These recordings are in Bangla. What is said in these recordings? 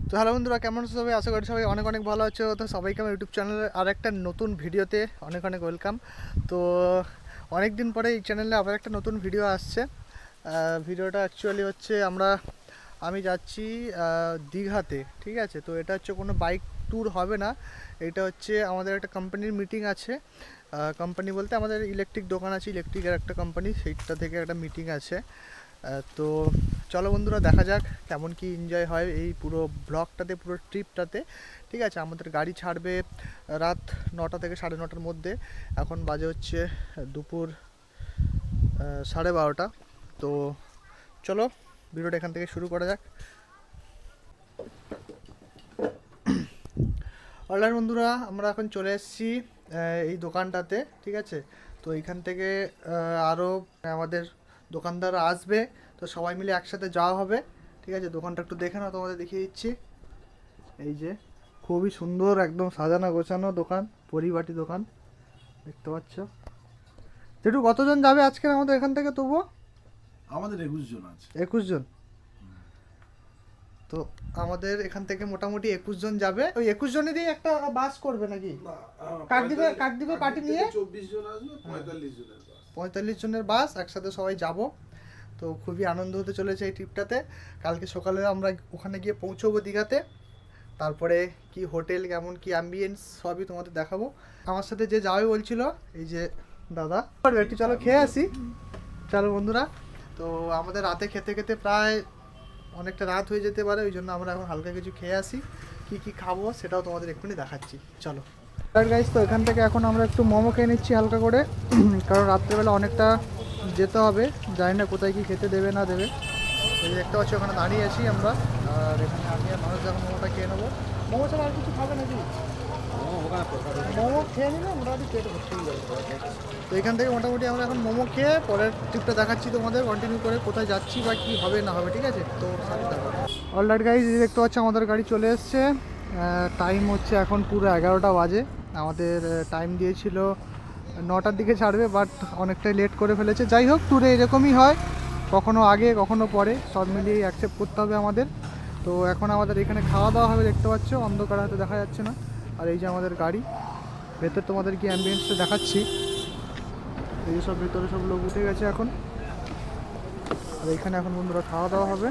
তো হ্যালো বন্ধুরা, কেমন আছো সবাই? আশা করি সবাই অনেক অনেক ভালো আছো। তো সবাইকে আমার ইউটিউব চ্যানেলে আর একটা নতুন ভিডিওতে অনেক অনেক ওয়েলকাম। তো অনেক দিন পরে এই চ্যানেলে আবার একটা নতুন ভিডিও আসছে। ভিডিওটা অ্যাকচুয়ালি হচ্ছে আমি যাচ্ছি দীঘাতে। ঠিক আছে, তো এটা হচ্ছে কোনো বাইক ট্যুর হবে না, এটা হচ্ছে আমাদের একটা কোম্পানির মিটিং আছে। কোম্পানি বলতে আমাদের ইলেকট্রিক দোকান আছে, ইলেকট্রিকের একটা কোম্পানি, সেইটা থেকে একটা মিটিং আছে। তো চলো বন্ধুরা, দেখা যাক কেমন কি এনজয় হয় এই পুরো ব্লগটাতে, পুরো ট্রিপটাতে। ঠিক আছে, আমাদের গাড়ি ছাড়বে রাত 9টা থেকে 9:30টার মধ্যে। এখন বাজে হচ্ছে দুপুর 12:30। তো চলো ভিডিওটা এখান থেকে শুরু করা যাক। অলরাইট বন্ধুরা, আমরা এখন চলে এসেছি এই দোকানটাতে। ঠিক আছে, তো এইখান থেকে আরও আমাদের দোকানদার আসবে, তো সবাই মিলে একসাথে যাওয়া হবে। ঠিক আছে, দোকানটা একটু দেখে নাও, তোমাদের দেখিয়ে দিচ্ছি। এই যে খুবই সুন্দর, একদম সাজানো গোছানো দোকান, পরিপাটি দোকান, দেখতে পাচ্ছ। যেটু কতজন যাবে আজকের আমাদের এখান থেকে তবুও? আমাদের 21 জন আছে। 21 জন। তো আমাদের এখান থেকে মোটামুটি 21 জন যাবে। ওই 21 জনেরই একটা বাস করবে নাকি? কাক দিবে পার্টি নিয়ে 24 জন আসবে, 45 জনের বাস। 45 জনের বাস, একসাথে সবাই যাব। তো খুবই আনন্দ হতে চলেছে এই ট্রিপটাতে। কালকে সকালে আমরা ওখানে গিয়ে পৌঁছবো দীঘাতে। তারপরে কি হোটেল, কেমন কি অ্যাম্বিয়েন্স, সবই তোমাদের দেখাবো। আমার সাথে যে যাবে বলছিল, এই যে দাদা, একটু চলো খেয়ে আসি। চলো বন্ধুরা, তো আমাদের রাতে খেতে খেতে প্রায় অনেকটা রাত হয়ে যেতে পারে, ওই জন্য আমরা এখন হালকা কিছু খেয়ে আসি। কি কি খাবো সেটাও তোমাদের এক্ষুনি দেখাচ্ছি, চলো। গাইস, তো এখান থেকে এখন আমরা একটু মোমো খেয়ে নিচ্ছি হালকা করে, কারণ রাত্রেবেলা অনেকটা যেতে হবে, জানি না কোথায় কি খেতে দেবে না দেবে। এই যে দেখতে পাচ্ছি ওখানে দাঁড়িয়ে আছি আমরা, আর এখানে আমি আর মানুষ যখন মোমোটা খেয়ে নেবো। মোমো ছাড়া আর কিছু খাবে নাকি? মোমো খেয়ে নিলে মোটামুটি পেট ভর্তি হয়ে যাবে। তো এখান থেকে মোটামুটি আমরা এখন মোমো খেয়ে পরের ট্রিপটা দেখাচ্ছি তোমাদের, কন্টিনিউ করে কোথায় যাচ্ছি বা কী হবে না হবে। ঠিক আছে, তো সাথে দেখো। অলরাইট গাইজ, দেখতে পাচ্ছি আমাদের গাড়ি চলে এসছে। টাইম হচ্ছে এখন পুরো 11টা বাজে। আমাদের টাইম দিয়েছিল 9টার দিকে ছাড়বে, বাট অনেকটাই লেট করে ফেলেছে। যাই হোক, ট্যুরে এরকমই হয়, কখনো আগে কখনো পরে, সব মিলিয়েই অ্যাকসেপ্ট করতে হবে আমাদের। তো এখন আমাদের এখানে খাওয়া দাওয়া হবে, দেখতে পাচ্ছ অন্ধকার হয়তো দেখা যাচ্ছে না। আর এই যে আমাদের গাড়ি, ভেতর তোমাদের কি অ্যাম্বিয়েন্সটা দেখাচ্ছি। এই যে সব ভেতরে সব লোক উঠে গেছে এখন, আর এখানে এখন বন্ধুরা খাওয়া দাওয়া হবে।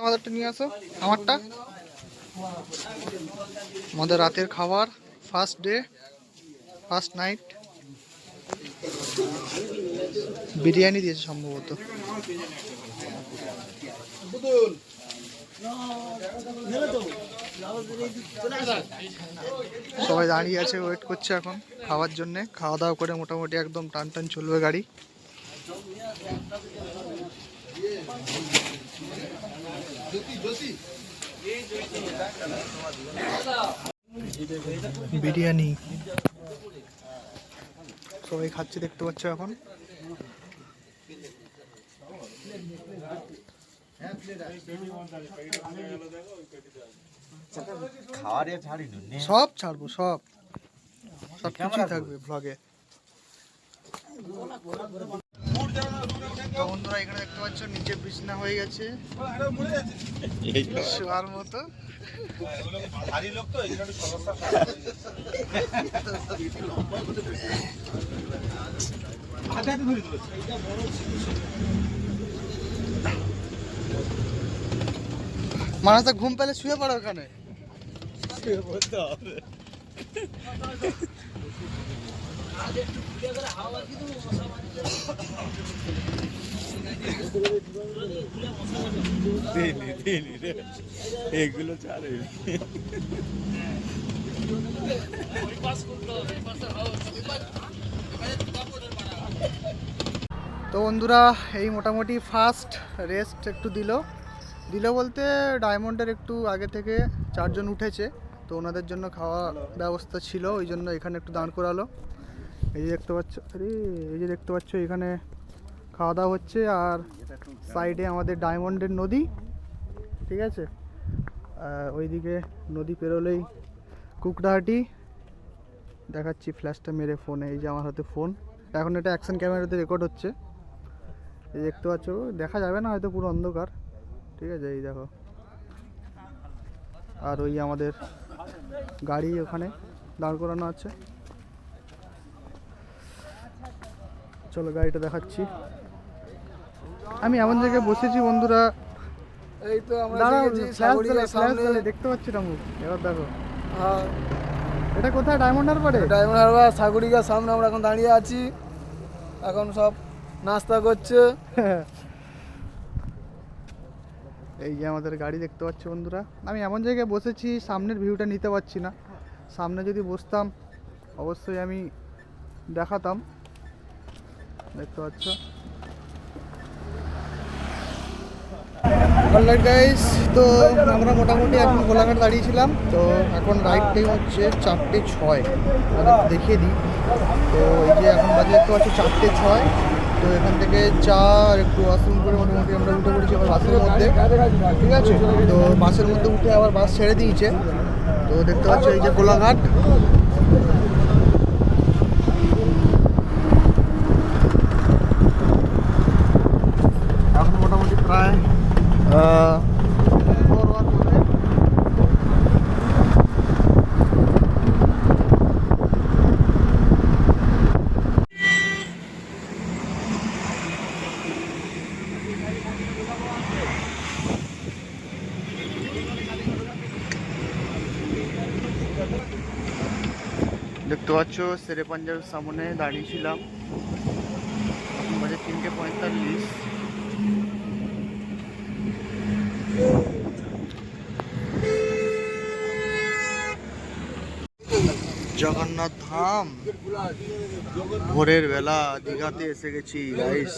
আমাদেরটা নিয়ে আসো, আমারটা। আমাদের রাতের খাবার, first day, first night. Biryani দিয়েছে সম্ভবত। সবাই দাঁড়িয়ে আছে, ওয়েট করছে এখন খাওয়ার জন্যে। খাওয়া দাওয়া করে মোটামুটি একদম টান টান চলবে গাড়ি। বিরিয়ানি সবাই খাচ্ছে, দেখতে পাচ্ছ এখন। সব ছাড়বো, সব সব কিছুই থাকবে ব্লগে। বন্ধুরা এখানে দেখতে পাচ্ছ নিচে বিছনা হয়ে গেছে শোয়ার মতো। মানুষ ঘুম পেলে শুয়ে পড়ে ওখানে, শুয়ে পড়তে হবে। এগুলো ছাড়ে। তো বন্ধুরা, এই মোটামুটি ফার্স্ট রেস্ট একটু দিল বলতে, ডায়মন্ডের একটু আগে থেকে 4 জন উঠেছে, তো ওনাদের জন্য খাওয়া ব্যবস্থা ছিল, ওই জন্য এখানে একটু দাঁড় করালো। এই যে দেখতে পাচ্ছ, এই যে দেখতে পাচ্ছ এখানে খাওয়া দাওয়া হচ্ছে, আর সাইডে আমাদের ডায়মন্ডের নদী। ঠিক আছে, ওইদিকে নদী পেরোলেই কুকড়াহাটি। দেখাচ্ছি ফ্ল্যাশটা মেরে ফোনে, এই যে আমার হাতে ফোন, এখন এটা অ্যাকশন ক্যামেরাতে রেকর্ড হচ্ছে। এই দেখতে পাচ্ছ, দেখা যাবে না হয়তো, পুরো অন্ধকার। ঠিক আছে, এই দেখো। আর ওই আমাদের গাড়ি ওখানে দাঁড় করানো আছে। চলো গাড়িটা দেখাচ্ছি। আমি এমন জায়গায় বসেছি বন্ধুরা, এই তো আমরা দাঁড়াও, দেখেছি ফ্ল্যাশ সাগরিকা জ্বলে, ফ্ল্যাশ সামনে। জ্বলে, দেখতে পাচ্ছি না মুখ। এবার দেখো, হ্যাঁ, এটা কোথায়? ডায়মন্ড হারবারে। ডায়মন্ড হারবার সাগরিকার সামনে আমরা এখন দাঁড়িয়ে আছি। এখন সব নাস্তা করছে। এই যে আমাদের গাড়ি দেখতে পাচ্ছ বন্ধুরা। আমি এমন জায়গায় বসেছি, সামনের ভিউটা নিতে পারছি না। সামনে যদি বসতাম অবশ্যই আমি দেখাতাম। দেখতে পাচ্ছ। অলরাইট গাইস, তো আমরা মোটামুটি এখন গোলাঘাট দাঁড়িয়েছিলাম। তো এখন রাইড টাইম হচ্ছে 4:06। দেখিয়ে দিই। তো এই যে এখন বাজে দেখতে পাচ্ছি 4:06। তো এখান থেকে চা আর একটু ওয়াশরুম করে মোটামুটি আমরা উঠে পড়েছি আবার বাসের মধ্যে। ঠিক আছে, তো বাসের মধ্যে উঠে আবার বাস ছেড়ে দিয়েছে। তো দেখতে পাচ্ছ এই যে গোলাঘাট। এখন মোটামুটি প্রায় দেখতে পাচ্ছ শেরে পাঞ্জাবের সামনে দাঁড়িয়েছিলাম। এখন বাজে 3:45। জগন্নাথ ধাম, ভোরের বেলা দীঘাতে এসে গেছি গাইস।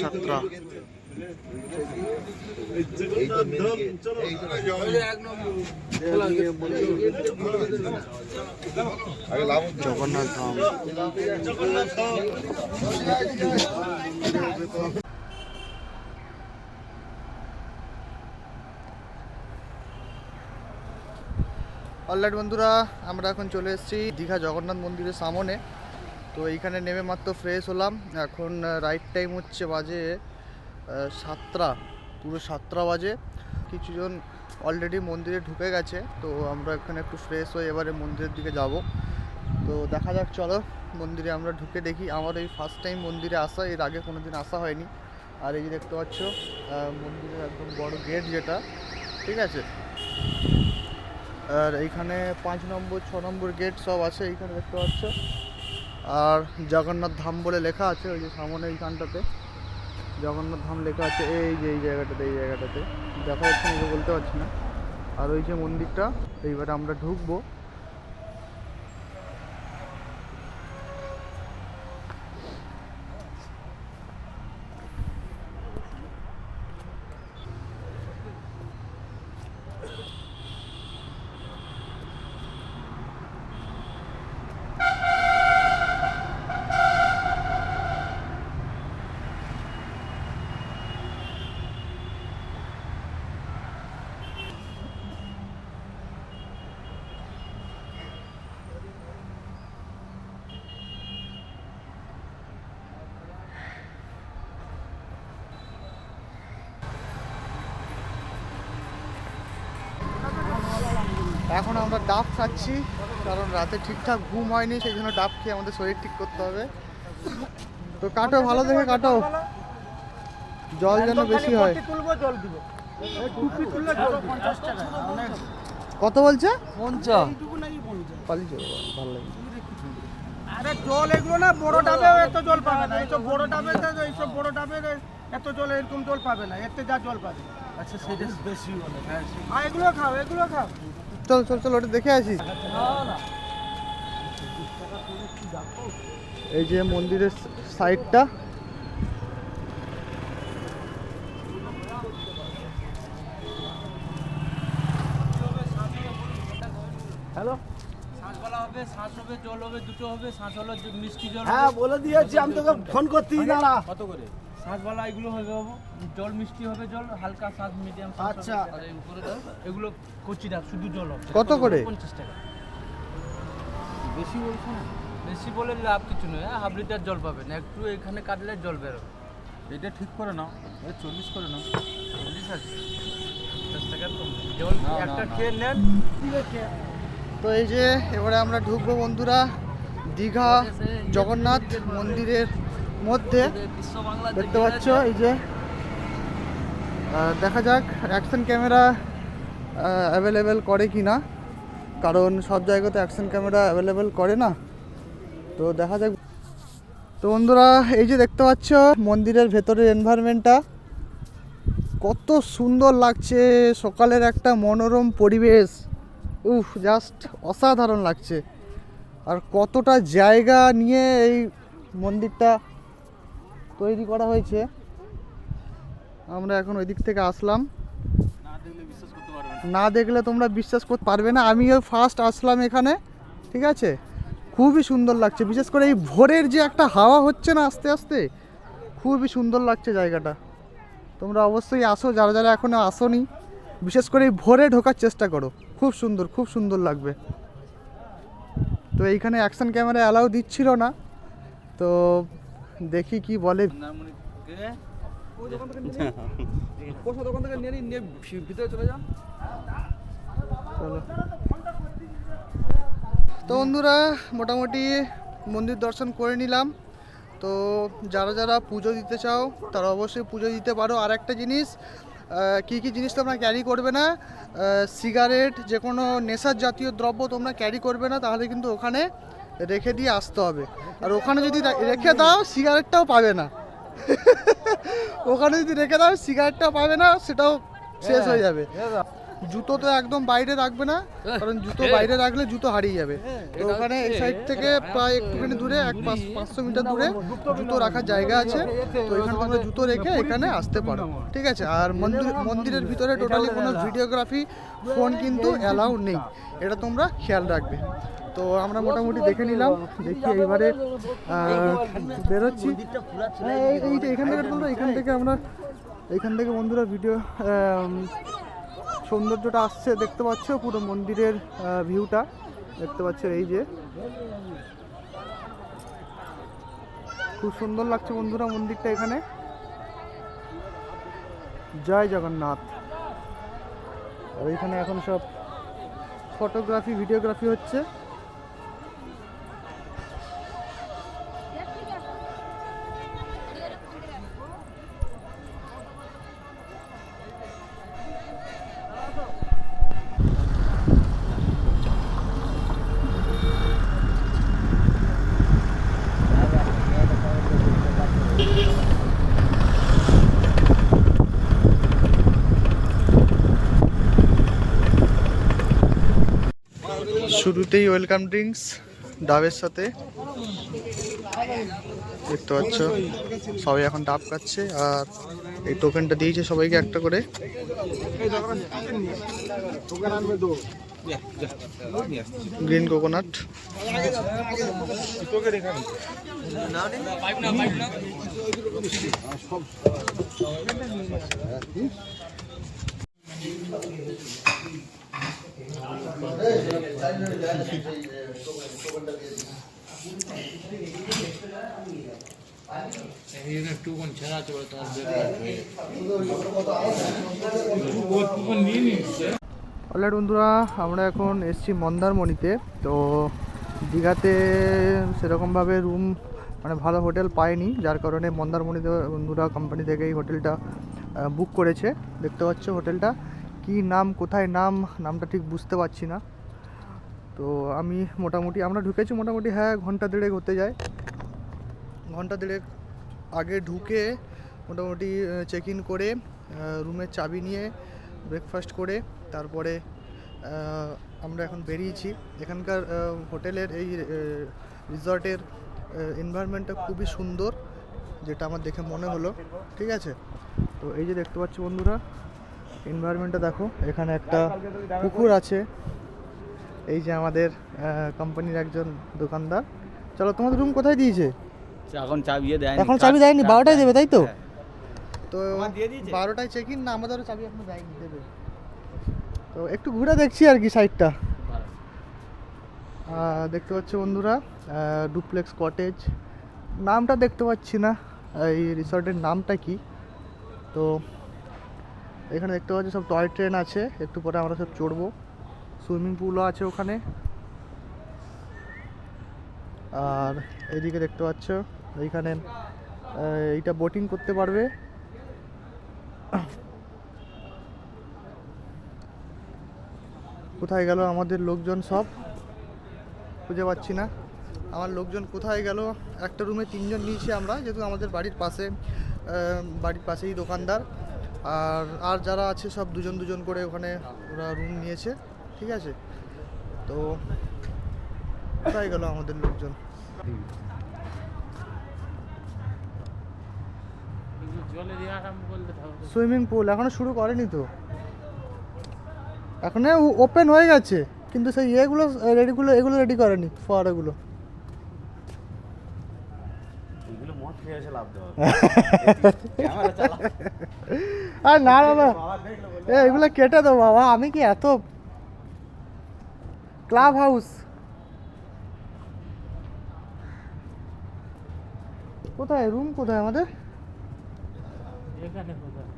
7:45। জগন্নাথ ধাম। অলরাইট বন্ধুরা, আমরা এখন চলে এসেছি দীঘা জগন্নাথ মন্দিরের সামনে। তো এইখানে নেমে মাত্র ফ্রেশ হলাম। এখন রাইট টাইম হচ্ছে বাজে 7টা, পুরো 7টা বাজে। কিছুজন অলরেডি মন্দিরে ঢুকে গেছে। তো আমরা এখানে একটু ফ্রেশ হয়ে এবারে মন্দিরের দিকে যাব। তো দেখা যাক, চলো মন্দিরে আমরা ঢুকে দেখি। আমার এই ফার্স্ট টাইম মন্দিরে আসা, এর আগে কোনো দিন আসা হয়নি। আর এই যে দেখতে পাচ্ছ মন্দিরের একদম বড় গেট যেটা, ঠিক আছে। আর এইখানে 5 নম্বর 6 নম্বর গেট সব আছে এইখানে দেখতে পাচ্ছ। আর জগন্নাথ ধাম বলে লেখা আছে ওই যে সামনে এইখানটাতে জগন্নাথ ধাম লেখা আছে। এই যে এই জায়গাটাতে দেখা যাচ্ছে না, বলতে পারছি না। আর ওই যে মন্দিরটা, এইবারে আমরা ঢুকবো। এখন আমরা ডাব খাচ্ছি, কারণ রাতে ঠিকঠাক ঘুম হয়নি, সেই জন্য ডাব খেয়ে আমাদের শরীর ঠিক করতে হবে। তো কাটো, ভালো দেখে কাটো, জল যেন বেশি হয়। কত বলছে? 50। পালি চলো, ভালো লাগে। আরে জল এগুলো না, বড় ডাবে এত জল পাবে না। এইসব বড় ডাবে, এইসব বড় ডাবে এত জল, এরকম জল পাবে না। এতে যা জল পাবে। আচ্ছা, সেটা বেশি হলো। আর এগুলো খাও, এগুলো খাও। চল চল চল, ওটা দেখে আসি। এই যে মন্দিরের সাইডটা, হ্যালো, শাঁসওয়ালা হবে, শাঁস হবে, জল হবে, দুটো হবে। শাঁস হলো মিষ্টি জল। হ্যাঁ বলে দিয়েছি, আমি তোকে ফোন করতেই দাঁড়া। কত করে? শাঁসওয়ালা এগুলো হবে বাবু, জল মিষ্টি হবে, জল হালকা শাঁস, মিডিয়াম। আচ্ছা। আর এই উপরে দাও, এগুলো কচি ডাব, শুধু জল হবে। কত করে? 50 টাকা। বেশি বলছো না। বেশি বলে লাভ কিছু নয়, 1/2 লিটার জল পাবেন, একটু এখানে কাটলে জল বেরোবে। এটা ঠিক করে নাও, 40 করে নাও। 40 আছে, 10 টাকার কম নেই। জল একটা খেয়ে নেন। তো এই যে এবারে আমরা ঢুকবো বন্ধুরা দীঘা জগন্নাথ মন্দিরের মধ্যে। দেখতে পাচ্ছ এই যে দেখা যাক অ্যাকশন ক্যামেরা অ্যাভেলেবেল করে কি না, কারণ সব জায়গাতে অ্যাকশন ক্যামেরা অ্যাভেলেবেল করে না। তো দেখা যাক। তো বন্ধুরা এই যে দেখতে পাচ্ছ মন্দিরের ভেতরের এনভায়রনমেন্টটা কত সুন্দর লাগছে, সকালের একটা মনোরম পরিবেশ, উফ জাস্ট অসাধারণ লাগছে। আর কতটা জায়গা নিয়ে এই মন্দিরটা তৈরি করা হয়েছে। আমরা এখন ওই দিক থেকে আসলাম, না দেখলে তোমরা বিশ্বাস করতে পারবে না। আমিও ফার্স্ট আসলাম এখানে, ঠিক আছে, খুবই সুন্দর লাগছে। বিশেষ করে এই ভোরের যে একটা হাওয়া হচ্ছে না আস্তে আস্তে, খুবই সুন্দর লাগছে জায়গাটা। তোমরা অবশ্যই আসো, যারা যারা এখনও আসোনি, বিশেষ করে এই ভোরে ঢোকার চেষ্টা করো, খুব সুন্দর, খুব সুন্দর লাগবে। তো এইখানে অ্যাকশন ক্যামেরা অ্যালাউ দিচ্ছিল না, তো দেখি কি বলে। দোকান থেকে নিয়ে ভিতরে চলে যান। চলো। তো বন্ধুরা মোটামুটি মন্দির দর্শন করে নিলাম। তো যারা যারা পুজো দিতে চাও তারা অবশ্যই পুজো দিতে পারো। আর একটা জিনিস, কী কী জিনিস তোমরা ক্যারি করবে না, সিগারেট, যে কোনো নেশার জাতীয় দ্রব্য তোমরা ক্যারি করবে না, তাহলে কিন্তু ওখানে রেখে দিয়ে আসতে হবে। আর ওখানে যদি রেখে দাও সিগারেটটাও পাবে না। ওখানে যদি রেখে দাও সিগারেটটাও পাবে না, সেটাও শেষ হয়ে যাবে। জুতো তো একদম বাইরে রাখবে না, কারণ জুতো বাইরে রাখলে জুতো হারিয়ে যাবে। তো ওখানে এই সাইড থেকে প্রায় একটুখানি দূরে 500 মিটার দূরে জুতো রাখার জায়গা আছে। তো এখানে তোমরা জুতো রেখে এখানে আসতে পারো, ঠিক আছে। আর মন্দিরের ভিতরে টোটালি কোনো ভিডিওগ্রাফি ফোন কিন্তু অ্যালাউ নেই, এটা তোমরা খেয়াল রাখবে। তো আমরা মোটামুটি দেখে নিলাম, দেখি এইবারে বেরোচ্ছি। এইটা এখান থেকে তোমরা এখান থেকে বন্ধুরা ভিডিও সৌন্দর্যটা আসছে, দেখতে পাচ্ছ পুরো মন্দিরের ভিউটা দেখতে পাচ্ছ। এই যে খুব সুন্দর লাগছে বন্ধুরা মন্দিরটা এখানে। জয় জগন্নাথ। আর এখানে এখন সব ফটোগ্রাফি ভিডিওগ্রাফি হচ্ছে। শুরুতেই ওয়েলকাম ড্রিঙ্কস ডাবের সাথে দেখতে পাচ্ছ, সবাই এখন ডাব খাচ্ছে। আর এই টোকেনটা দিয়েছে সবাইকে একটা করে। Green coconut. অলরাইট বন্ধুরা, আমরা এখন এসেছি মন্দারমণিতে। তো দীঘাতে সেরকমভাবে রুম মানে ভালো হোটেল পাইনি, যার কারণে মন্দারমণিতে বন্ধুরা কোম্পানি থেকে এই হোটেলটা বুক করেছে। দেখতে পাচ্ছ হোটেলটা কি নাম, কোথায় নামটা ঠিক বুঝতে পারছি না। তো আমি মোটামুটি আমরা ঢুকেছি মোটামুটি, হ্যাঁ, ঘন্টা দেড়েক হতে যায়। ঘন্টা দেড়েক আগে ঢুকে মোটামুটি চেক ইন করে রুমের চাবি নিয়ে ব্রেকফাস্ট করে তারপরে আমরা এখন বেরিয়েছি। এখানকার হোটেলের এই রিসর্টের এনভায়রনমেন্টটা খুবই সুন্দর, যেটা আমার দেখে মনে হলো, ঠিক আছে। তো এই যে দেখতে পাচ্ছি বন্ধুরা এনভায়রনমেন্টটা দেখো, এখানে একটা পুকুর আছে। এই যে আমাদের কোম্পানির একজন দোকানদার। চলো, তোমাদের রুম কোথায় দিয়েছে? এখন চাবি দেয়নি, এখন চাবি দেয়নি, 12টায় দেবে তাই তো? হ্যাঁ। তো 12টায় চেক ইন না, আমাদেরও চাবি এখনো দেয়নি, দেবে। তো একটু ঘুরে দেখছি আর কি সাইডটা। দেখতে পাচ্ছ বন্ধুরা, ডুপ্লেক্স কটেজ, নামটা দেখতে পাচ্ছি না এই রিসর্টের নামটা কি। তো এখানে দেখতে পাচ্ছি সব টয় ট্রেন আছে, একটু পরে আমরা সব চড়বো। সুইমিং পুলও আছে ওখানে। আর এইদিকে দেখতে পাচ্ছ এইখানে এইটা বোটিং করতে পারবে। কোথায় গেল আমাদের লোকজন, সব খুঁজে পাচ্ছি না। আমার লোকজন কোথায় গেল? একটা রুমে 3 জন নিয়েছি আমরা, যেহেতু আমাদের বাড়ির পাশেই দোকানদার। আর যারা আছে সব 2 জন করে ওখানে ওরা রুম নিয়েছে, ঠিক আছে। তো কোথায় গেল আমাদের লোকজন? জলে দিয়ে আরাম করলে সুইমিং পুল এখনো শুরু করেনি তো, এখন ওপেন হয়ে গেছে, কিন্তু সেই এগুলো রেডি করেনি, ফোয়ারাগুলো। এগুলো মদ খেয়ে এসে লাভ দেওয়া আর না বাবা, এগুলো কেটে দাও বাবা, আমি কি এত ক্লাব হাউস কোথায়, রুম কোথায় আমাদের? এখানে কোথায়?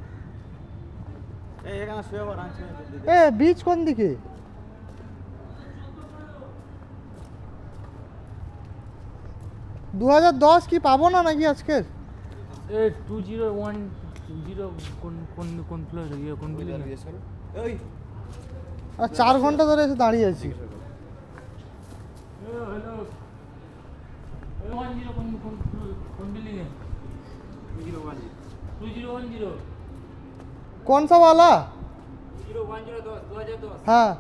এখানে শুয়ে আবার আনছে বিচ কোন দিকে? দু 2010 কি পাবো না নাকি আজকের? 2010 কোন ফ্লোর ইয়ে কোন বিল্ডিং? ওই আর 4 ঘন্টা ধরে এসে দাঁড়িয়ে আছি। হ্যালো 10 কোন বিল্ডিং এ? 2010 কোন সা वाला? 2010 হ্যাঁ,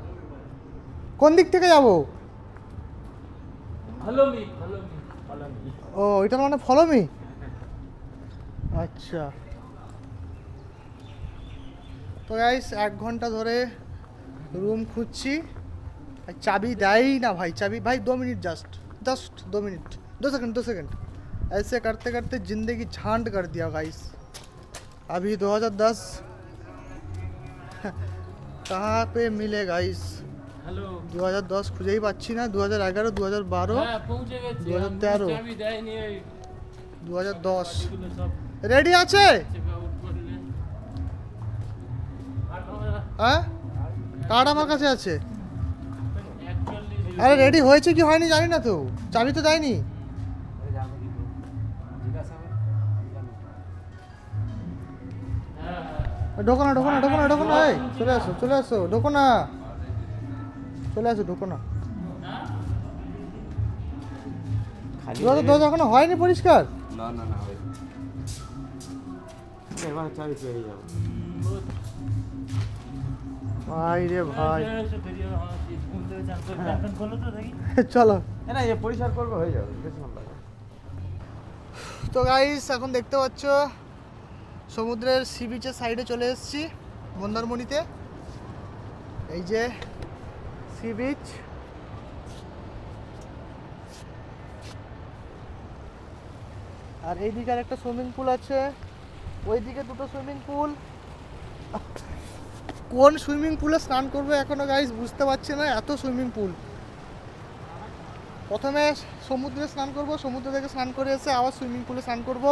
কোন দিক থেকে যাব? হ্যালো মি ও এটা মানে ফলো মি। আচ্ছা, তো গাইস 1 ঘন্টা ধরে রুম খুঁজছি, আর চাবি দেয়ই না ভাই। চাবি ভাই 2 मिनट, जस्ट 2 मिनट, 2 सेकंड ऐसे करते करते ज़िंदगी झांड कर दिया गाइस। अभी 2010 कहाँ पे मिले गाइस? হ্যালো 2010 খুঁজেই পাচ্ছি না। 2011, 2012, হ্যাঁ পৌঁছে গেছি 2013 চাবি দেয়নি এই 2010 গুলো সব রেডি আছে? চেক আউট করলে আর আমরা হ্যাঁ, কার্ড আমার কাছে আছে। 41 আরে রেডি হয়েছে কি হয়নি জানি না তো, চাবি তো দেয়নি। ঢোকো না, ঢোকো না, ঢোকো না, ঢোকো না, এই চলে আসো, চলে আসো, ঢোকো না, চলে আসো, ঢোকো না। 2010 এখনো হয়নি পরিষ্কার। না না না এবার চাবি পেয়ে যাবো ভাই রে ভাই, খোলো তো দেখি চলো। না এ পরিষ্কার করবে হয়ে যাবে, বেশি ভালো লাগে। তো গাইস এখন দেখতে পাচ্ছ সমুদ্রের সি বিচের সাইডে চলে এসেছি, মন্দারমণিতে। এই যে সি বিচ, আর এইদিকে আর একটা সুইমিং পুল আছে, ওইদিকে 2টো সুইমিং পুল। কোন সুইমিং পুলে স্নান করবো এখনো গাইস বুঝতে পারছি না, এত সুইমিং পুল। প্রথমে সমুদ্রে স্নান করব, সমুদ্র থেকে স্নান করে এসে আবার সুইমিং পুলে স্নান করব।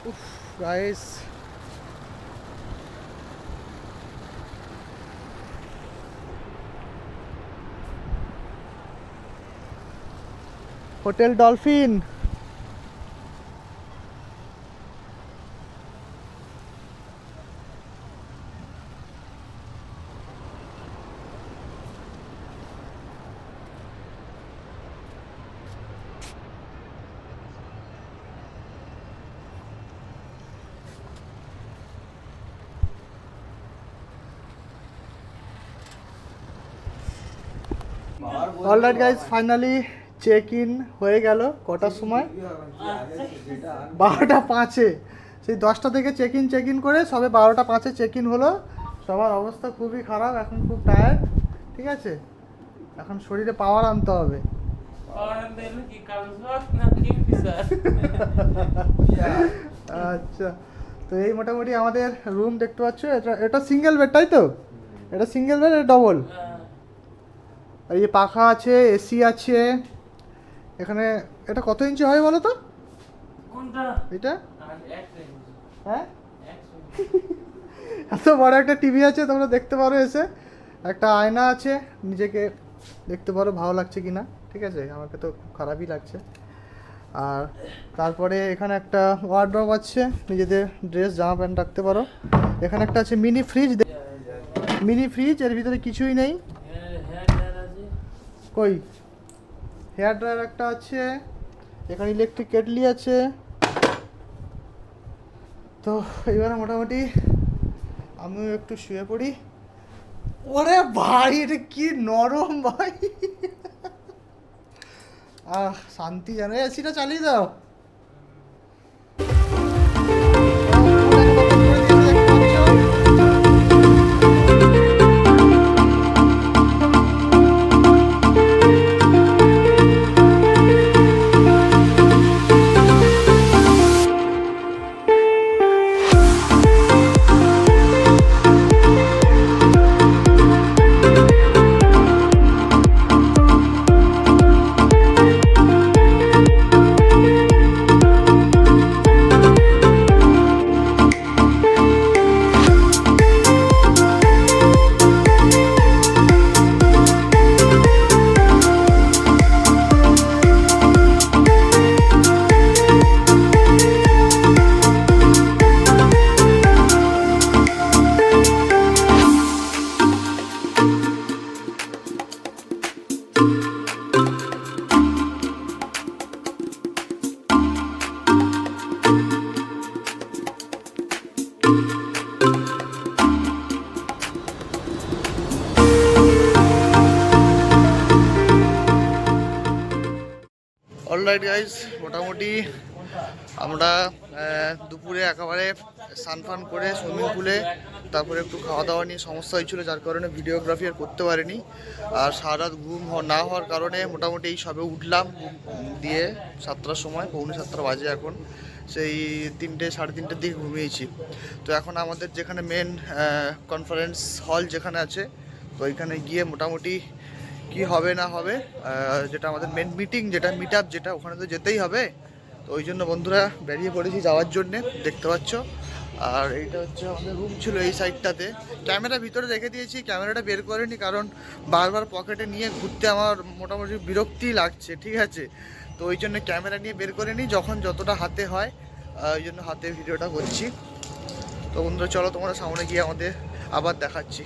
উফ guys, hotel Dolphin. Alright guys, finally check in হয়ে গেল। কটার সময়? 12টা 5-এ। সেই 10টা থেকে চেক ইন করে সবে 12টা 5-এ চেক ইন হলো। সবার অবস্থা খুবই খারাপ, এখন খুব টায়ার্ড, ঠিক আছে। এখন শরীরে পাওয়ার আনতে হবে। আচ্ছা, তো এই মোটামুটি আমাদের রুম দেখতে পাচ্ছ। এটা সিঙ্গেল বেড, তাই তো? এটা সিঙ্গেল বেড, এটা ডবল। আর এই যে পাখা আছে, এসি আছে এখানে। এটা কত ইঞ্চি হয় বলো তো এটা? হ্যাঁ এত বড় একটা টিভি আছে, তোমরা দেখতে পারো এসে। একটা আয়না আছে, নিজেকে দেখতে পারো ভালো লাগছে কি না। ঠিক আছে, আমাকে তো খুব খারাপই লাগছে। আর তারপরে এখানে একটা ওয়ার্ড্রপ আছে, নিজেদের ড্রেস জামা প্যান্ট রাখতে পারো। এখানে একটা আছে মিনি ফ্রিজ, মিনি ফ্রিজ, এর ভিতরে কিছুই নেই। কই হেয়ার ড্রায়ার একটা আছে, এখানে ইলেকট্রিক কেটলি আছে। তো এবারে মোটামুটি আমিও একটু শুয়ে পড়ি। ওরে ভাই এটা কি নরম ভাই, শান্তি জানো। এসিটা চালিয়ে দাও। অলরাইট গাইজ, মোটামুটি আমরা দুপুরে একেবারে স্নান করে সুইমিং পুলে, তারপরে একটু খাওয়া দাওয়া নিয়ে সমস্যা হয়েছিল, যার কারণে ভিডিওগ্রাফি আর করতে পারিনি। আর সারা রাত ঘুম না হওয়ার কারণে মোটামুটি এই সবে উঠলাম দিয়ে 7টার সময়, পৌনে 7টা বাজে এখন। সেই 3টে সাড়ে 3টের দিকে ঘুমিয়েছি। তো এখন আমাদের যেখানে মেন কনফারেন্স হল যেখানে আছে, তো ওইখানে গিয়ে মোটামুটি কি হবে না হবে, যেটা আমাদের মেন মিটিং, যেটা মিট আপ, যেটা ওখানে তো যেতেই হবে। তো ওই জন্য বন্ধুরা বেরিয়ে পড়েছি যাওয়ার জন্যে, দেখতে পাচ্ছ। আর এইটা হচ্ছে আমাদের রুম ছিল এই সাইডটাতে। ক্যামেরা ভিতরে রেখে দিয়েছি, ক্যামেরাটা বের করিনি, কারণ বারবার পকেটে নিয়ে ঘুরতে আমার মোটামুটি বিরক্তি লাগছে। ঠিক আছে, তো ওই জন্য ক্যামেরা নিয়ে বের করে নিই, যখন যতটা হাতে হয় ওই জন্য হাতে ভিডিওটা করছি। তো বন্ধুরা চলো, তোমরা সামনে গিয়ে আমাদের আবার দেখাচ্ছি।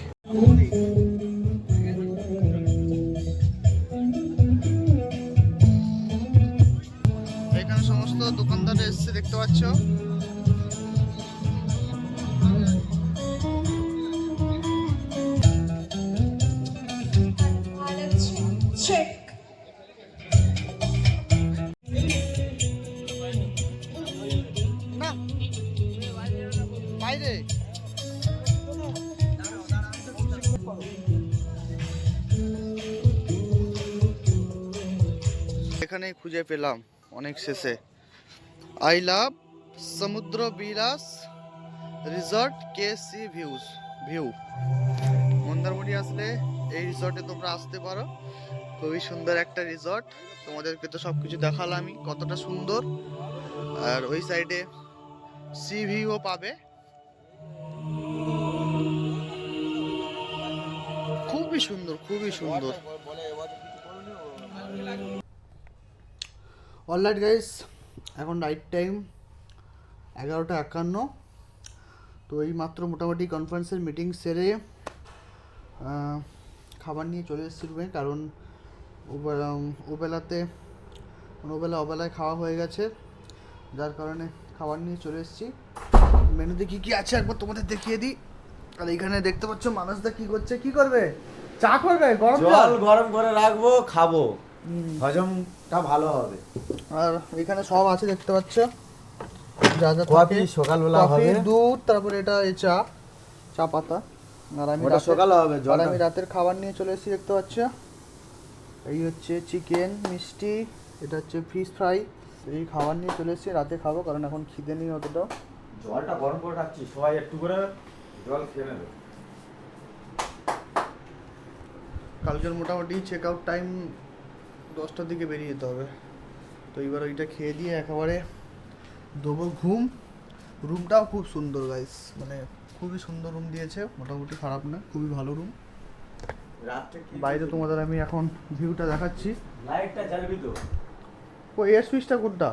এখানে সমস্ত দোকানদার এসছে, দেখতে পাচ্ছ। না বাইরে এখানেই খুঁজে পেলাম অনেক শেষে, আই লাভ সমুদ্র বিলাস resort K C view. Mandarmani আসলে এই রিসর্টে তোমরা আসতে পারো, খুবই সুন্দর একটা রিসর্ট। তোমাদেরকে তো সব কিছু দেখালামই কতটা সুন্দর। আর ওই সাইডে সি ভিউও পাবে, খুবই সুন্দর, খুবই সুন্দর। অলরাইট গাইস, এখন নাইট টাইম 11:51। তো এই মাত্র মোটামুটি কনফারেন্সের মিটিং সেরে খাবার নিয়ে চলে এসেছি রুমে, কারণ ওবেলায় খাওয়া হয়ে গেছে, যার কারণে খাবার নিয়ে চলে এসেছি। মেনুতে কী কী আছে একবার তোমাদের দেখিয়ে দিই। আর এইখানে দেখতে পাচ্ছ মানুষদা কি করছে, কি করবে, চা করবে, জল গরম করে রাখবো, খাবো, হজমটা ভালো হবে। আর এখানে সব আছে দেখতে পাচ্ছ, যা যা কফি সকালবেলা হবে, দুধ, তারপরে এটা এই চা পাতা। আর আমি সকালে হবে, আমি রাতের খাবার নিয়ে চলে এসেছি, দেখতে পাচ্ছ। এই হচ্ছে চিকেন, মিষ্টি, এটা হচ্ছে ফিশ ফ্রাই। এই খাবার নিয়ে চলে এসেছি, রাতে খাবো, কারণ এখন খিদে নেই অতটা। জলটা গরম করে রাখছি, সবাই একটু করে জল খেয়ে নেবে। কালকের মোটামুটি চেক আউট টাইম 10টার দিকে বেরিয়ে যেতে হবে। তো এবার ওইটা খেয়ে দিয়ে একেবারে দেবো ঘুম। রুমটাও খুব সুন্দর গাইস, মানে খুবই সুন্দর রুম দিয়েছে, মোটামুটি খারাপ না, খুবই ভালো রুম। রাত্রে কি বাইরে তোমাদের আমি এখন ভিউটা দেখাচ্ছি। লাইটটা জ্বালবি তো? ও এয়ার সুইচটা কোনটা?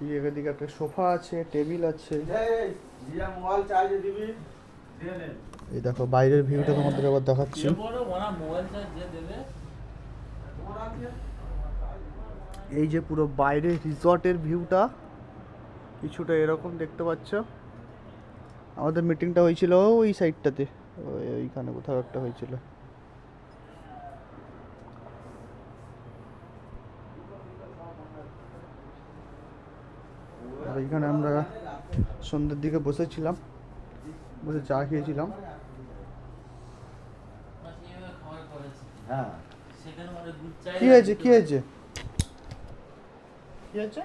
এই এদিকে একটা সোফা আছে, টেবিল আছে। এই জিয়া মোবাইল চার্জে দিবি, দিয়ে নে। এই দেখো বাইরের ভিউটা তোমাদের আবার দেখাচ্ছি। এই যে পুরো বাইরে রিসর্টের ভিউটা কিছুটা এরকম দেখতে পাচ্ছ। আমাদের মিটিংটা হয়েছিল ওই সাইডটাতে, ওইখানে কোথাও একটা হয়েছিল। আর এইখানে আমরা সন্ধ্যের দিকে বসেছিলাম, বসে চা খেয়েছিলাম। হ্যাঁ কি হয়েছে কি হয়েছে কি হয়েছে?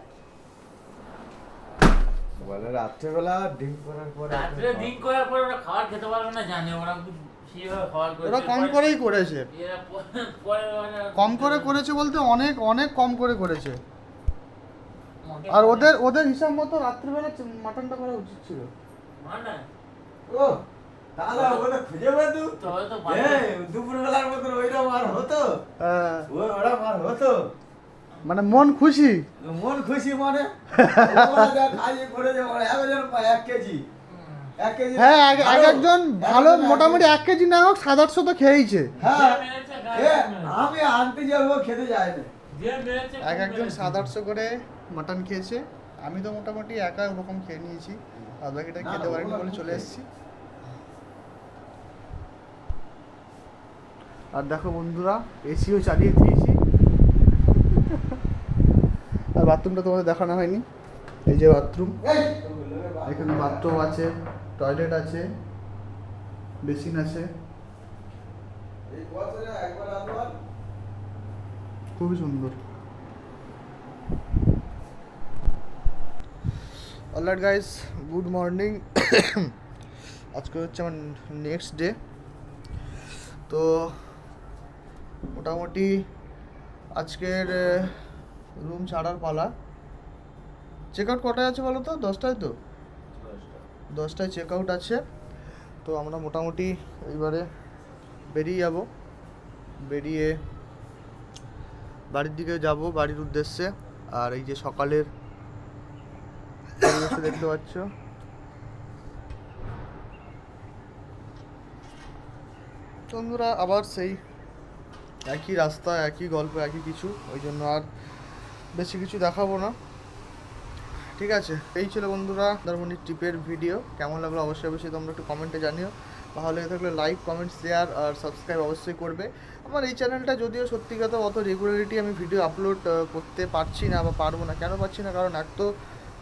বলে রাত্রেবেলা ডিম করার পরে রাত্রে দিন করার পরে ওরা খাবার খেতে পারবে না, জানে ওরা সেভাবে খাবার করে। ওরা কম করেই করেছে, এরা পরে কম করে করেছে বলতে অনেক অনেক কম করে করেছে। আর ওদের ওদের হিসাব মতো রাত্রিবেলা মাটনটা করা উচিত ছিল। মানে ও তাহলে ওটা খুঁজে পেতু। তবে তো দুপুরবেলার মতন ওইটা মার হতো, হ্যাঁ, ওরা মার হতো। মানে মন খুশি। মন খুশি মানে খাইয়ে করে যে একজন 1 কেজি 1 কেজি। হ্যাঁ, এক একজন ভালো মোটামুটি 1 কেজি না হোক 700-800 তো খেয়েইছে। হ্যাঁ আমি আনতে যাবো, খেতে যায় না। এক একজন 700-800 করে মাটন খেয়েছে। আমি তো মোটামুটি একা ওরকম খেয়ে নিয়েছি, আর বাকিটা খেতে পারিনি বলে চলে এসেছি। আর দেখো বন্ধুরা, এসিও চালিয়ে দিয়েছি। আর বাথরুমটা তোমাদের দেখানো হয়নি। এই যে বাথরুম, এখানে বাথরুম আছে, টয়লেট আছে, বেসিন আছে, এই বছরে একবার আবার খুবই সুন্দর। Alright guys, good morning. আজকে হচ্ছে আমার নেক্সট ডে। তো মোটামুটি আজকের রুম ছাড়ার পালা। চেক আউট কটায় আছে বলো তো? 10টায় তো? 10টায় চেক আউট আছে। তো আমরা মোটামুটি এবারে বেরিয়ে যাব, বেরিয়ে বাড়ির দিকে যাব, বাড়ির উদ্দেশ্যে। আর এই যে সকালের পরিবেশটা দেখতে পাচ্ছ, বন্ধুরা আবার সেই একই রাস্তা, একই গল্প, একই কিছু। ওই জন্য আর বেশি কিছু দেখাবো না, ঠিক আছে? এই ছিল বন্ধুরা দারুণী ট্রিপের ভিডিও। কেমন লাগলো অবশ্যই অবশ্যই তোমরা একটু কমেন্টে জানিও। ভালো লেগে থাকলে লাইক, কমেন্ট, শেয়ার আর সাবস্ক্রাইব অবশ্যই করবে। আমার এই চ্যানেলটা যদিও সত্যি কথা অত রেগুলারিটি আমি ভিডিও আপলোড করতে পারছি না বা পারবো না। কেন পারছি না? কারণ এক তো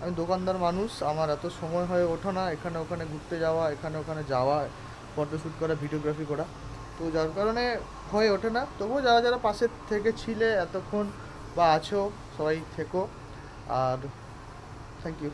আমি দোকানদার মানুষ, আমার এত সময় হয়ে ওঠে না এখানে ওখানে ঘুরতে যাওয়া, এখানে ওখানে যাওয়া, ফটোশ্যুট করা, ভিডিওগ্রাফি করা। তো যার কারণে হয়ে ওঠে না। তবুও যারা যারা পাশে থেকে ছিলে এতক্ষণ বা আছো, সবাই থেকো। আর থ্যাংক ইউ।